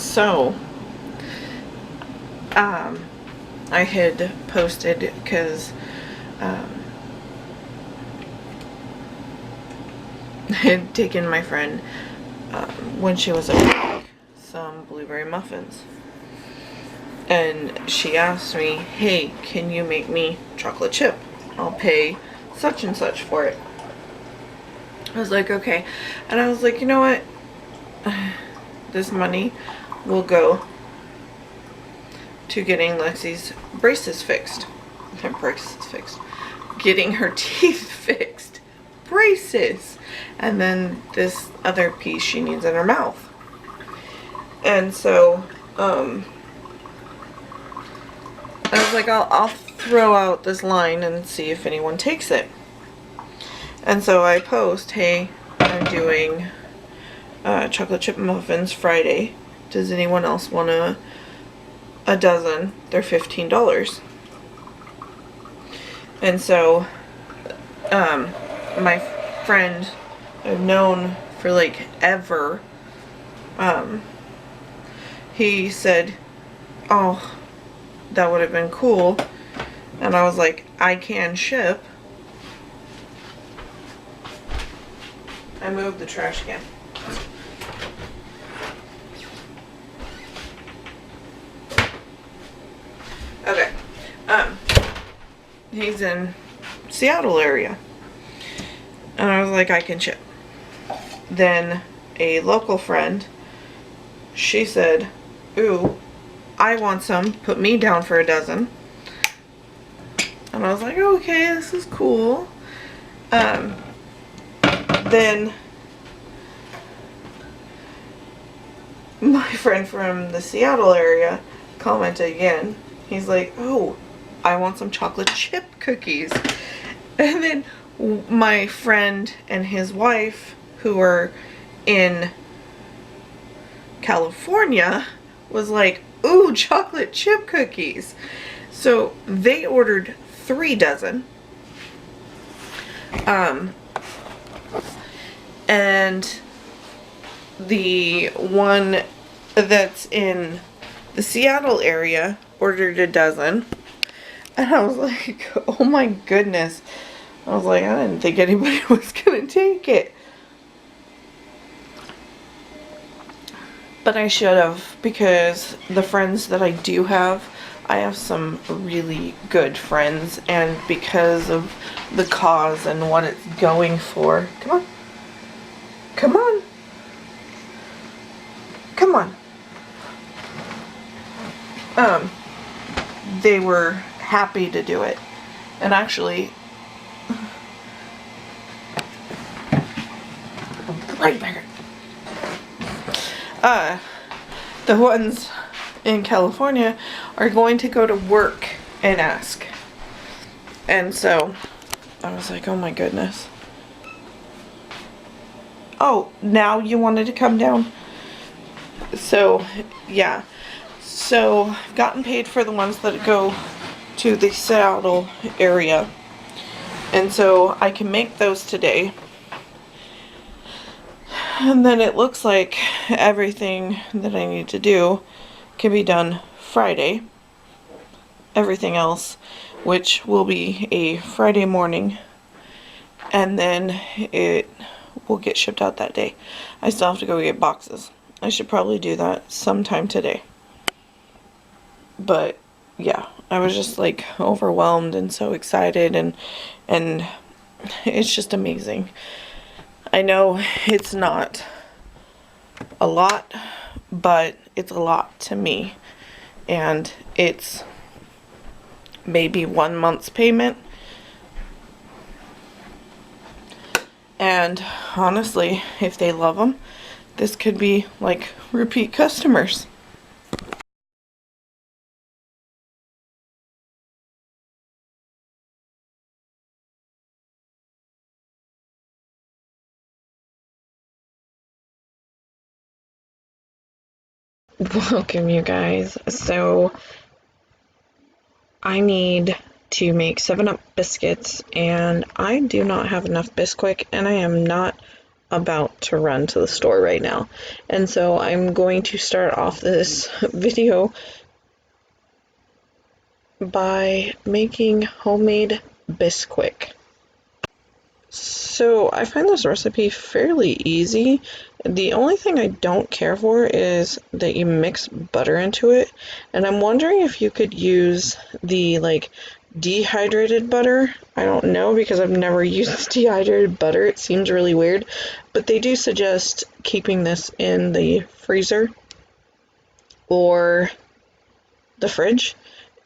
So, I had posted because I had taken my friend when she was at work some blueberry muffins. And she asked me, hey, can you make me chocolate chip? I'll pay such and such for it. I was like, okay. And I was like, you know what? This money will go to getting Lexi's braces fixed. Her braces fixed. Getting her teeth fixed. Braces. And then this other piece she needs in her mouth. And so, I was like, I'll throw out this line and see if anyone takes it. And so I post, hey, I'm doing chocolate chip muffins Friday. Does anyone else want a dozen? They're $15. And so my friend I've known for like ever, he said, oh, that would have been cool. And I was like, I can ship. I moved the trash can. Okay. He's in Seattle area. And I was like, I can ship. Then a local friend, she said, ooh, I want some. Put me down for a dozen. And I was like, okay, this is cool. Then my friend from the Seattle area commented again. He's like, oh, I want some chocolate chip cookies. And then my friend and his wife, who are in California, was like, ooh, chocolate chip cookies. So they ordered 3 dozen. And the one that's in the Seattle area ordered a dozen. And I was like, oh my goodness. I was like, I didn't think anybody was going to take it. But I should have, because the friends that I do have, I have some really good friends, and because of the cause and what it's going for. Come on. Come on. Come on. They were happy to do it. And actually, right back. The ones in California are going to go to work and ask. And so I was like, oh my goodness. Oh, now you wanted to come down? So, yeah. So, I've gotten paid for the ones that go to the Seattle area. And so, I can make those today. And then it looks like everything that I need to do can be done Friday. Everything else, which will be a Friday morning. And then it will get shipped out that day. I still have to go get boxes. I should probably do that sometime today. But yeah, I was just like overwhelmed and so excited, and it's just amazing. I know it's not a lot, but it's a lot to me. And it's maybe 1 month's payment. And honestly, if they love them, this could be like repeat customers. Welcome, you guys. So I need to make 7-Up biscuits, and I do not have enough Bisquick, and I am not about to run to the store right now. And so I'm going to start off this video by making homemade Bisquick. So I find this recipe fairly easy. The only thing I don't care for is that you mix butter into it, and I'm wondering if you could use the dehydrated butter. I don't know because I've never used dehydrated butter. It seems really weird, but they do suggest keeping this in the freezer or the fridge,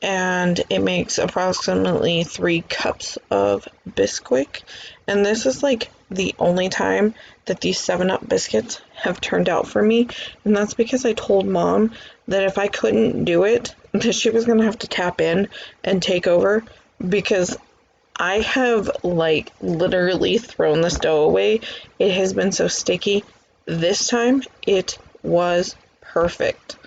and it makes approximately 3 cups of Bisquick. And this is like the only time that these 7-Up biscuits have turned out for me, and that's because I told Mom that if I couldn't do it, that she was gonna have to tap in and take over, because I have literally thrown this dough away. It has been so sticky. This time it was perfect.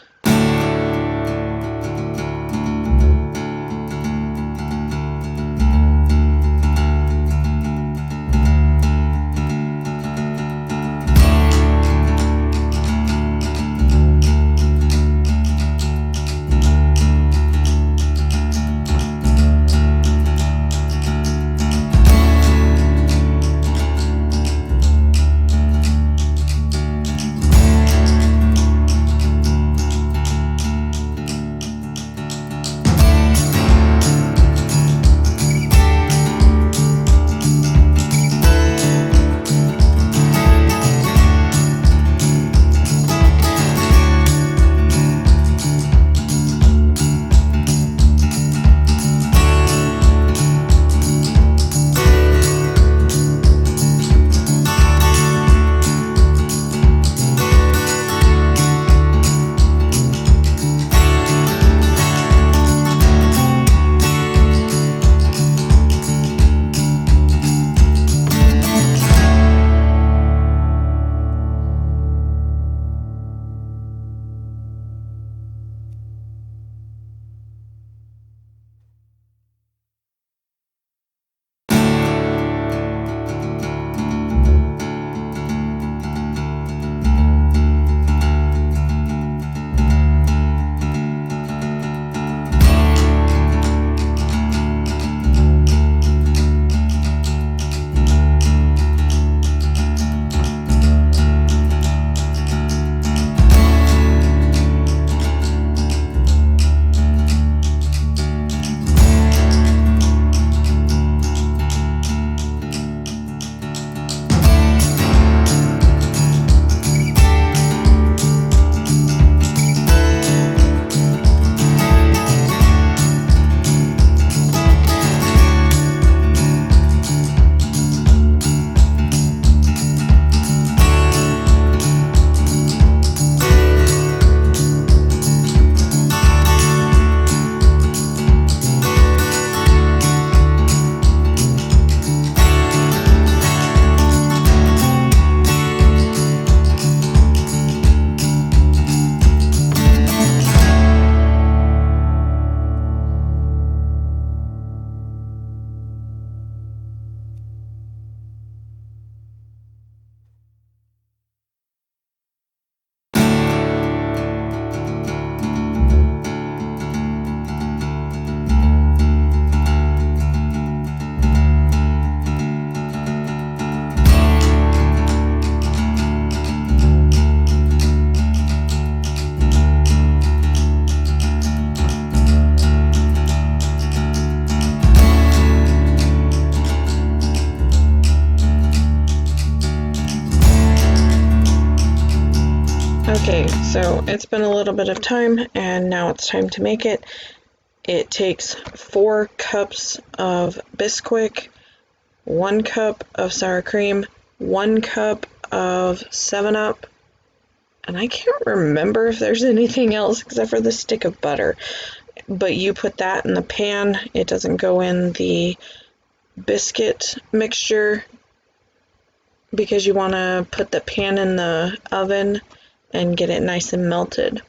Okay, so it's been a little bit of time and now it's time to make it. It takes 4 cups of Bisquick, 1 cup of sour cream, 1 cup of 7-Up, and I can't remember if there's anything else except for the stick of butter. But you put that in the pan. It doesn't go in the biscuit mixture because you want to put the pan in the oven and get it nice and melted.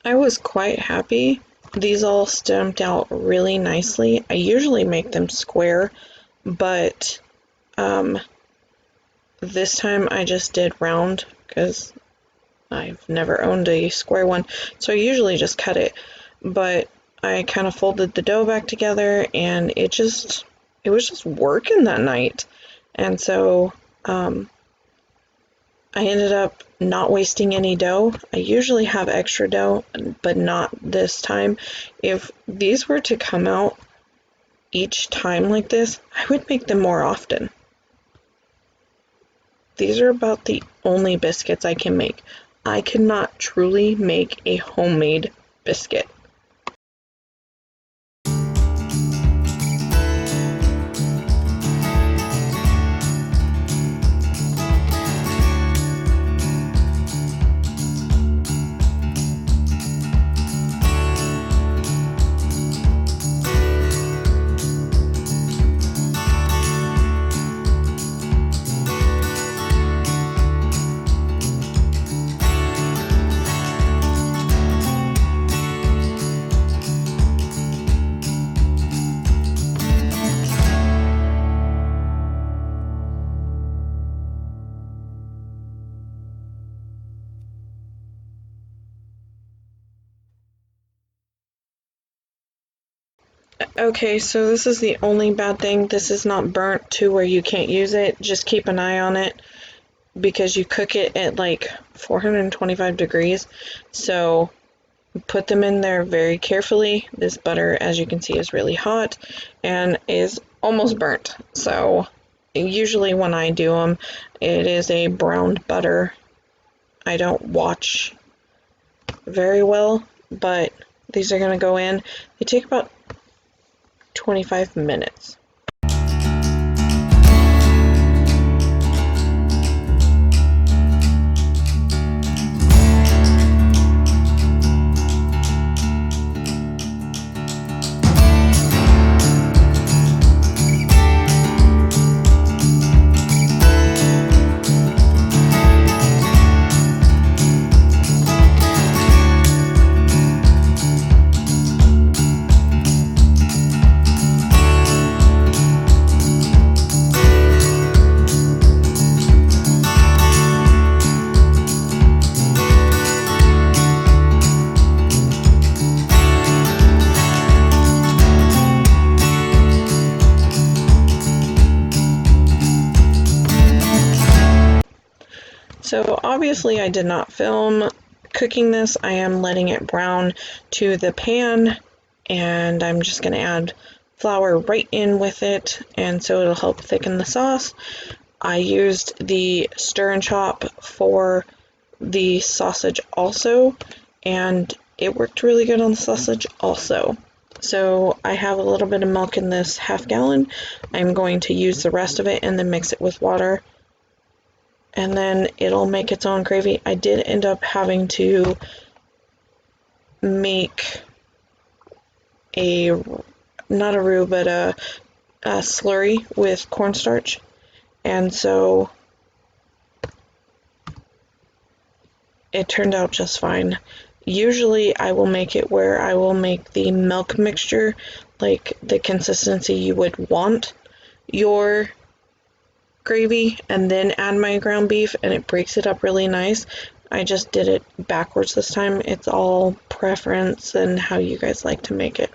I was quite happy. These all stamped out really nicely. I usually make them square, but this time I just did round because I've never owned a square one, so I usually just cut it. But I kind of folded the dough back together, and it was just working that night. And so I ended up not wasting any dough. I usually have extra dough, but not this time. If these were to come out each time like this, I would make them more often. These are about the only biscuits I can make. I cannot truly make a homemade biscuit. Okay, so this is the only bad thing. This is not burnt to where you can't use it. Just keep an eye on it because you cook it at like 425 degrees. So put them in there very carefully. This butter, as you can see, is really hot and is almost burnt. So usually when I do them, it is a browned butter. I don't watch very well, but these are going to go in. They take about 25 minutes. So obviously I did not film cooking this. I am letting it brown to the pan, and I'm just going to add flour right in with it, and so it'll help thicken the sauce. I used the stir and chop for the sausage also, and it worked really good on the sausage also. So I have a little bit of milk in this half gallon. I'm going to use the rest of it and then mix it with water, and then it'll make its own gravy. I did end up having to make not a roux, but a slurry with cornstarch, and so it turned out just fine. Usually I will make it where I will make the milk mixture like the consistency you would want your gravy and then add my ground beef, and it breaks it up really nice. I just did it backwards this time. It's all preference and how you guys like to make it.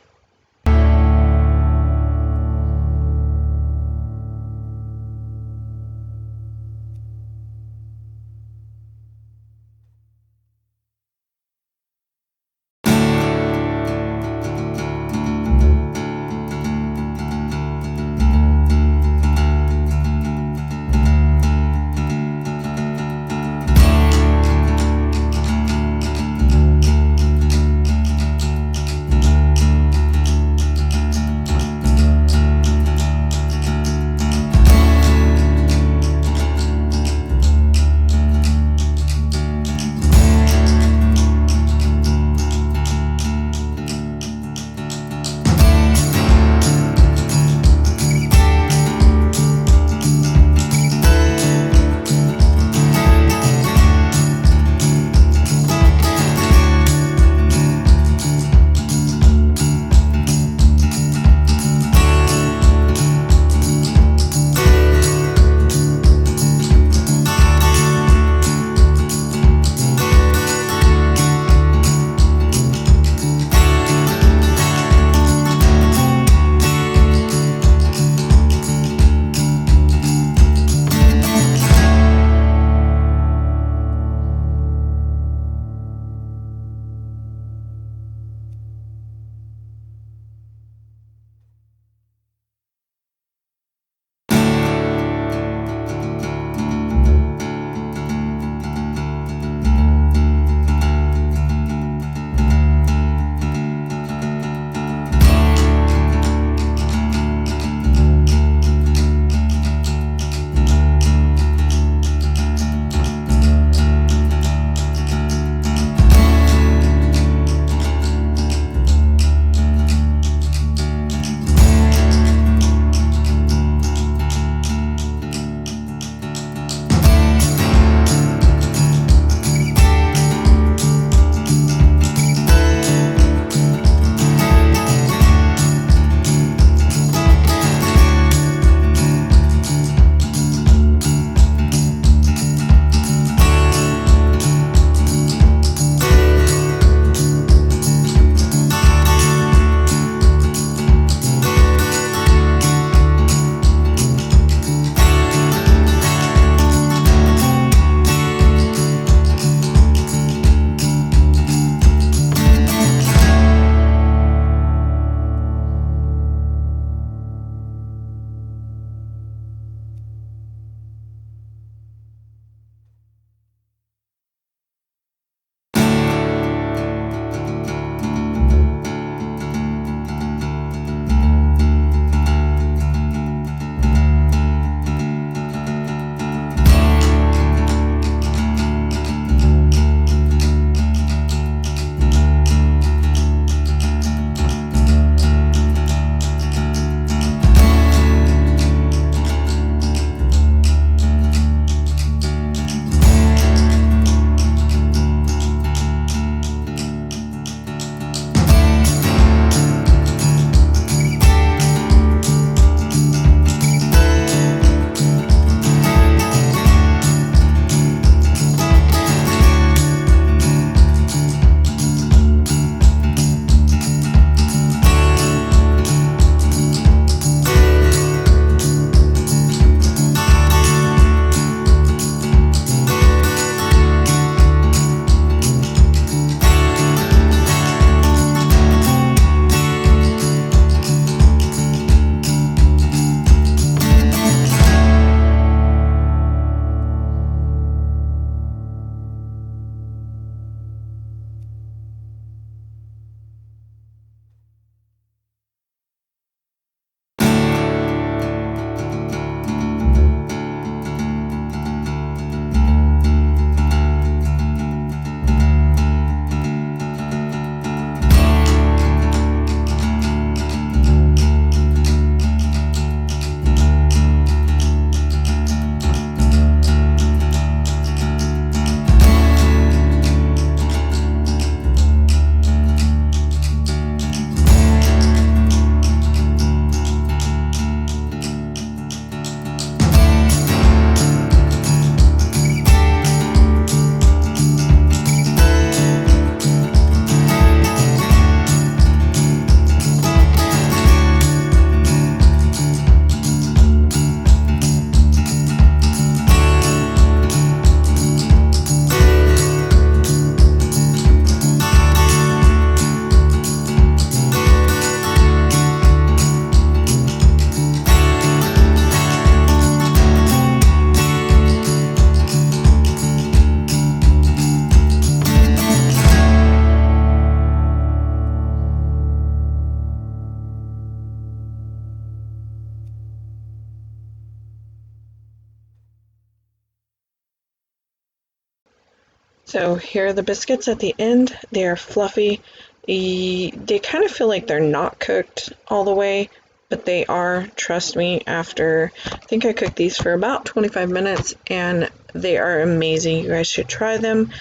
So here are the biscuits at the end. They are fluffy. They kind of feel like they're not cooked all the way, but they are, trust me, after, I think I cooked these for about 25 minutes, and they are amazing. You guys should try them.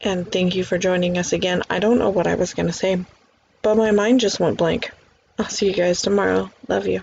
And thank you for joining us again. I don't know what I was going to say, but my mind just went blank. I'll see you guys tomorrow. Love you.